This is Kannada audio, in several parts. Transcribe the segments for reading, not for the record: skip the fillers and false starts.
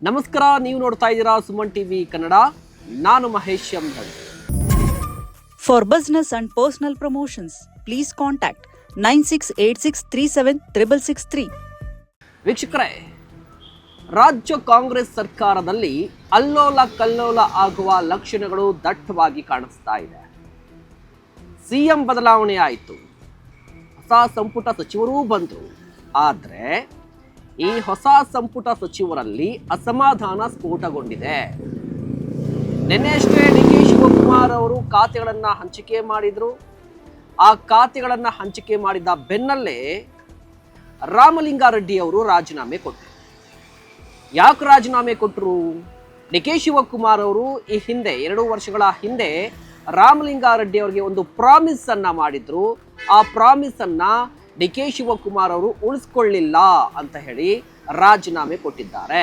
ನಮಸ್ಕಾರ, ನೀವು ನೋಡ್ತಾ ಇದ್ದೀರಾ ಸುಮನ್ ಟಿವಿ ಕನ್ನಡ. ನಾನು Mahesh ಎಂಧಳ್. For business and personal promotions, please contact 9686376663. ವೀಕ್ಷಕರೇ, ರಾಜ್ಯ ಕಾಂಗ್ರೆಸ್ ಸರ್ಕಾರದಲ್ಲಿ ಅಲ್ಲೋಲ ಕಲ್ಲೋಲ ಆಗುವ ಲಕ್ಷಣಗಳು ದಟ್ಟವಾಗಿ ಕಾಣಿಸ್ತಾ ಇದೆ. ಸಿಎಂ ಬದಲಾವಣೆ ಆಯಿತು, ಹೊಸ ಸಂಪುಟ ಸಚಿವರೂ ಬಂದರು. ಆದರೆ ಈ ಹೊಸ ಸಂಪುಟ ಸಚಿವರಲ್ಲಿ ಅಸಮಾಧಾನ ಸ್ಫೋಟಗೊಂಡಿದೆ. ನಿನ್ನೆಯಷ್ಟೇ ಡಿ.ಕೆ. ಶಿವಕುಮಾರ್ ಅವರು ಖಾತೆಗಳನ್ನು ಹಂಚಿಕೆ ಮಾಡಿದರು. ಆ ಖಾತೆಗಳನ್ನು ಹಂಚಿಕೆ ಮಾಡಿದ ಬೆನ್ನಲ್ಲೇ ರಾಮಲಿಂಗಾರೆಡ್ಡಿ ಅವರು ರಾಜೀನಾಮೆ ಕೊಟ್ಟರು. ಯಾಕೆ ರಾಜೀನಾಮೆ ಕೊಟ್ಟರು? ಡಿ.ಕೆ. ಶಿವಕುಮಾರ್ ಅವರು ಈ ಹಿಂದೆ 2 ವರ್ಷಗಳ ಹಿಂದೆ ರಾಮಲಿಂಗಾರೆಡ್ಡಿ ಅವರಿಗೆ ಒಂದು ಪ್ರಾಮಿಸ್ ಅನ್ನ ಮಾಡಿದ್ರು. ಆ ಪ್ರಾಮಿಸ್ ಅನ್ನ ಡಿ.ಕೆ. ಶಿವಕುಮಾರ್ ಅವರು ಉಳಿಸ್ಕೊಳ್ಳಿಲ್ಲ ಅಂತ ಹೇಳಿ ರಾಜೀನಾಮೆ ಕೊಟ್ಟಿದ್ದಾರೆ.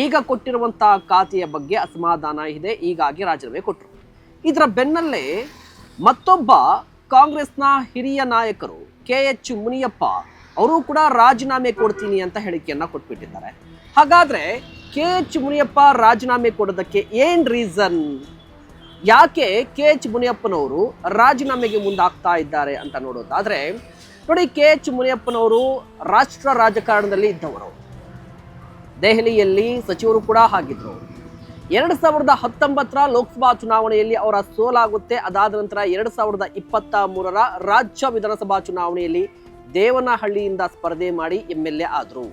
ಈಗ ಕೊಟ್ಟಿರುವಂತಹ ಖಾತೆಯ ಬಗ್ಗೆ ಅಸಮಾಧಾನ ಇದೆ, ಹೀಗಾಗಿ ರಾಜೀನಾಮೆ ಕೊಟ್ಟರು. ಇದರ ಬೆನ್ನಲ್ಲೇ ಮತ್ತೊಬ್ಬ ಕಾಂಗ್ರೆಸ್ನ ಹಿರಿಯ ನಾಯಕರು ಕೆ.ಎಚ್. ಮುನಿಯಪ್ಪ ಅವರು ಕೂಡ ರಾಜೀನಾಮೆ ಕೊಡ್ತೀನಿ ಅಂತ ಹೇಳಿಕೆಯನ್ನ ಕೊಟ್ಬಿಟ್ಟಿದ್ದಾರೆ. ಹಾಗಾದ್ರೆ ಕೆ.ಎಚ್. ಮುನಿಯಪ್ಪ ರಾಜೀನಾಮೆ ಕೊಡೋದಕ್ಕೆ ಏನ್ ರೀಸನ್? ಯಾಕೆ ಕೆ.ಎಚ್. ಮುನಿಯಪ್ಪನವರು ರಾಜೀನಾಮೆಗೆ ಮುಂದಾಗ್ತಾ ಇದ್ದಾರೆ ಅಂತ ನೋಡೋದಾದ್ರೆ, ನೋಡಿ, ಕೆ.ಎಚ್. ಮುನಿಯಪ್ಪನವರು ರಾಷ್ಟ್ರ ರಾಜಕಾರಣದಲ್ಲಿ ಇದ್ದವರು, ದೆಹಲಿಯಲ್ಲಿ ಸಚಿವರು ಕೂಡ ಆಗಿದ್ರು. 2019 ಲೋಕಸಭಾ ಚುನಾವಣೆಯಲ್ಲಿ ಅವರ ಸೋಲಾಗುತ್ತೆ. ಅದಾದ ನಂತರ 2023 ರಾಜ್ಯ ವಿಧಾನಸಭಾ ಚುನಾವಣೆಯಲ್ಲಿ ದೇವನಹಳ್ಳಿಯಿಂದ ಸ್ಪರ್ಧೆ ಮಾಡಿ MLA ಆದರು.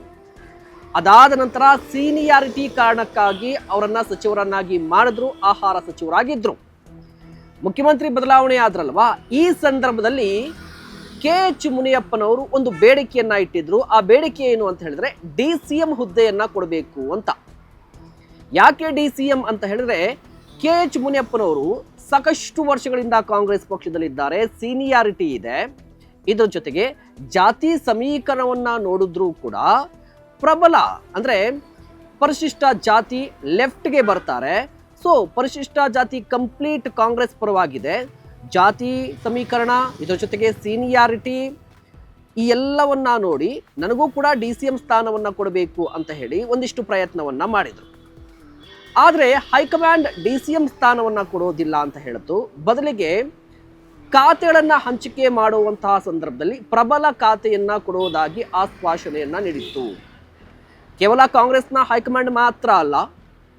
ಅದಾದ ನಂತರ ಸೀನಿಯಾರಿಟಿ ಕಾರಣಕ್ಕಾಗಿ ಅವರನ್ನ ಸಚಿವರನ್ನಾಗಿ ಮಾಡಿದ್ರು, ಆಹಾರ ಸಚಿವರಾಗಿದ್ರು. ಮುಖ್ಯಮಂತ್ರಿ ಬದಲಾವಣೆ ಆದ್ರಲ್ವಾ, ಈ ಸಂದರ್ಭದಲ್ಲಿ ಕೆ.ಎಚ್. ಮುನಿಯಪ್ಪನವರು ಒಂದು ಬೇಡಿಕೆಯನ್ನ ಇಟ್ಟಿದ್ರು. ಆ ಬೇಡಿಕೆ ಏನು ಅಂತ ಹೇಳಿದ್ರೆ, DCM ಹುದ್ದೆಯನ್ನ ಕೊಡಬೇಕು ಅಂತ. ಯಾಕೆ DCM ಅಂತ ಹೇಳಿದ್ರೆ, ಕೆ.ಎಚ್. ಮುನಿಯಪ್ಪನವರು ಸಾಕಷ್ಟು ವರ್ಷಗಳಿಂದ ಕಾಂಗ್ರೆಸ್ ಪಕ್ಷದಲ್ಲಿದ್ದಾರೆ, ಸೀನಿಯಾರಿಟಿ ಇದೆ. ಇದ್ರ ಜೊತೆಗೆ ಜಾತಿ ಸಮೀಕರಣವನ್ನ ನೋಡಿದ್ರು ಕೂಡ ಪ್ರಬಲ, ಅಂದ್ರೆ ಪರಿಶಿಷ್ಟ ಜಾತಿ ಲೆಫ್ಟ್ಗೆ ಬರ್ತಾರೆ. ಸೊ ಪರಿಶಿಷ್ಟ ಜಾತಿ ಕಂಪ್ಲೀಟ್ ಕಾಂಗ್ರೆಸ್ ಪರವಾಗಿದೆ. ಜಾತಿ ಸಮೀಕರಣ, ಇದರ ಜೊತೆಗೆ ಸೀನಿಯಾರಿಟಿ, ಈ ಎಲ್ಲವನ್ನ ನೋಡಿ ನನಗೂ ಕೂಡ DCM ಸ್ಥಾನವನ್ನ ಕೊಡಬೇಕು ಅಂತ ಹೇಳಿ ಒಂದಿಷ್ಟು ಪ್ರಯತ್ನವನ್ನ ಮಾಡಿದ್ರು. ಆದರೆ ಹೈಕಮಾಂಡ್ DCM ಸ್ಥಾನವನ್ನ ಕೊಡೋದಿಲ್ಲ ಅಂತ ಹೇಳಿತು. ಬದಲಿಗೆ ಖಾತೆಗಳನ್ನ ಹಂಚಿಕೆ ಮಾಡುವಂತಹ ಸಂದರ್ಭದಲ್ಲಿ ಪ್ರಬಲ ಖಾತೆಯನ್ನ ಕೊಡುವುದಾಗಿ ಆಶ್ವಾಸನೆಯನ್ನ ನೀಡಿತ್ತು. ಕೇವಲ ಕಾಂಗ್ರೆಸ್ನ ಹೈಕಮಾಂಡ್ ಮಾತ್ರ ಅಲ್ಲ,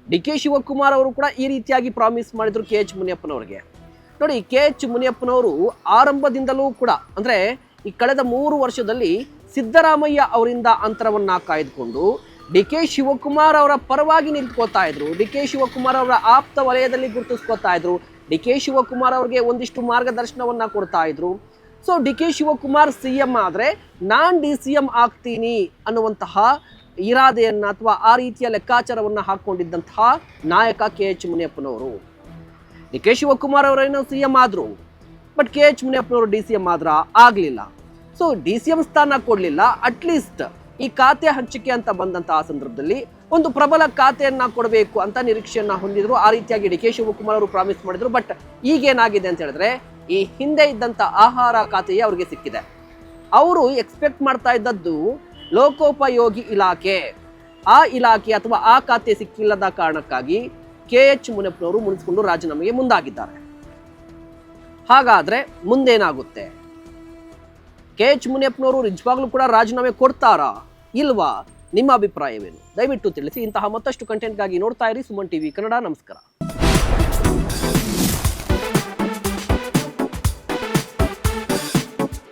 ಡಿ.ಕೆ. ಶಿವಕುಮಾರ್ ಅವರು ಕೂಡ ಈ ರೀತಿಯಾಗಿ ಪ್ರಾಮಿಸ್ ಮಾಡಿದ್ರು ಕೆ.ಎಚ್. ಮುನಿಯಪ್ಪನವರಿಗೆ. ನೋಡಿ, ಕೆ.ಎಚ್. ಮುನಿಯಪ್ಪನವರು ಆರಂಭದಿಂದಲೂ ಕೂಡ, ಅಂದ್ರೆ ಈ ಕಳೆದ 3 ವರ್ಷದಲ್ಲಿ ಸಿದ್ದರಾಮಯ್ಯ ಅವರಿಂದ ಅಂತರವನ್ನ ಕಾಯ್ದುಕೊಂಡು ಡಿ.ಕೆ. ಶಿವಕುಮಾರ್ ಅವರ ಪರವಾಗಿ ನಿಂತ್ಕೋತಾ ಇದ್ರು. ಡಿ.ಕೆ. ಶಿವಕುಮಾರ್ ಅವರ ಆಪ್ತ ವಲಯದಲ್ಲಿ ಗುರುತಿಸ್ಕೋತಾ ಇದ್ರು. ಡಿ.ಕೆ. ಶಿವಕುಮಾರ್ ಅವರಿಗೆ ಒಂದಿಷ್ಟು ಮಾರ್ಗದರ್ಶನವನ್ನ ಕೊಡ್ತಾ ಇದ್ರು. ಸೊ ಡಿ.ಕೆ. ಶಿವಕುಮಾರ್ CM ಆದ್ರೆ ನಾನ್ DCM ಆಗ್ತೀನಿ ಅನ್ನುವಂತಹ ಇರಾದೆಯನ್ನ ಅಥವಾ ಆ ರೀತಿಯ ಲೆಕ್ಕಾಚಾರವನ್ನ ಹಾಕೊಂಡಿದ್ದಂತಹ ನಾಯಕ ಕೆ.ಎಚ್. ಮುನಿಯಪ್ಪನವರು. ಡಿ.ಕೆ. ಶಿವಕುಮಾರ್ ಅವರೇನೋ CM ಆದ್ರು, ಬಟ್ ಕೆ.ಎಚ್. ಮುನಿಯಪ್ಪನವರು DCM ಆದ್ರ ಆಗ್ಲಿಲ್ಲ. ಸೊ DCM ಸ್ಥಾನ ಕೊಡ್ಲಿಲ್ಲ. ಅಟ್ಲೀಸ್ಟ್ ಈ ಖಾತೆ ಹಂಚಿಕೆ ಅಂತ ಬಂದಂತಹ ಸಂದರ್ಭದಲ್ಲಿ ಒಂದು ಪ್ರಬಲ ಖಾತೆಯನ್ನ ಕೊಡಬೇಕು ಅಂತ ನಿರೀಕ್ಷೆಯನ್ನ ಹೊಂದಿದ್ರು. ಆ ರೀತಿಯಾಗಿ ಡಿ.ಕೆ. ಶಿವಕುಮಾರ್ ಅವರು ಪ್ರಾಮಿಸ್ ಮಾಡಿದ್ರು. ಬಟ್ ಈಗೇನಾಗಿದೆ ಅಂತ ಹೇಳಿದ್ರೆ, ಈ ಹಿಂದೆ ಇದ್ದಂತ ಆಹಾರ ಖಾತೆಯೇ ಅವ್ರಿಗೆ ಸಿಕ್ಕಿದೆ. ಅವರು ಎಕ್ಸ್ಪೆಕ್ಟ್ ಮಾಡ್ತಾ ಇದ್ದದ್ದು ಲೋಕೋಪಯೋಗಿ ಇಲಾಖೆ, ಆ ಇಲಾಖೆ ಅಥವಾ ಆ ಖಾತೆ ಸಿಕ್ಕಿಲ್ಲದ ಕಾರಣಕ್ಕಾಗಿ ಕೆ.ಎಚ್. ಮುನಿಯಪ್ಪನವರು ಮುನಿಸಿಕೊಂಡು ರಾಜೀನಾಮೆಗೆ ಮುಂದಾಗಿದ್ದಾರೆ. ಹಾಗಾದ್ರೆ ಮುಂದೇನಾಗುತ್ತೆ? ಕೆ.ಎಚ್. ಮುನಿಯಪ್ಪನವರು ನಿಜವಾಗ್ಲೂ ಕೂಡ ರಾಜೀನಾಮೆ ಕೊಡ್ತಾರಾ ಇಲ್ವಾ? ನಿಮ್ಮ ಅಭಿಪ್ರಾಯವೇನು? ದಯವಿಟ್ಟು ತಿಳಿಸಿ. ಇಂತಹ ಮತ್ತಷ್ಟು ಕಂಟೆಂಟ್ಗಾಗಿ ನೋಡ್ತಾ ಇರಿ ಸುಮನ್ ಟಿವಿ ಕನ್ನಡ. ನಮಸ್ಕಾರ.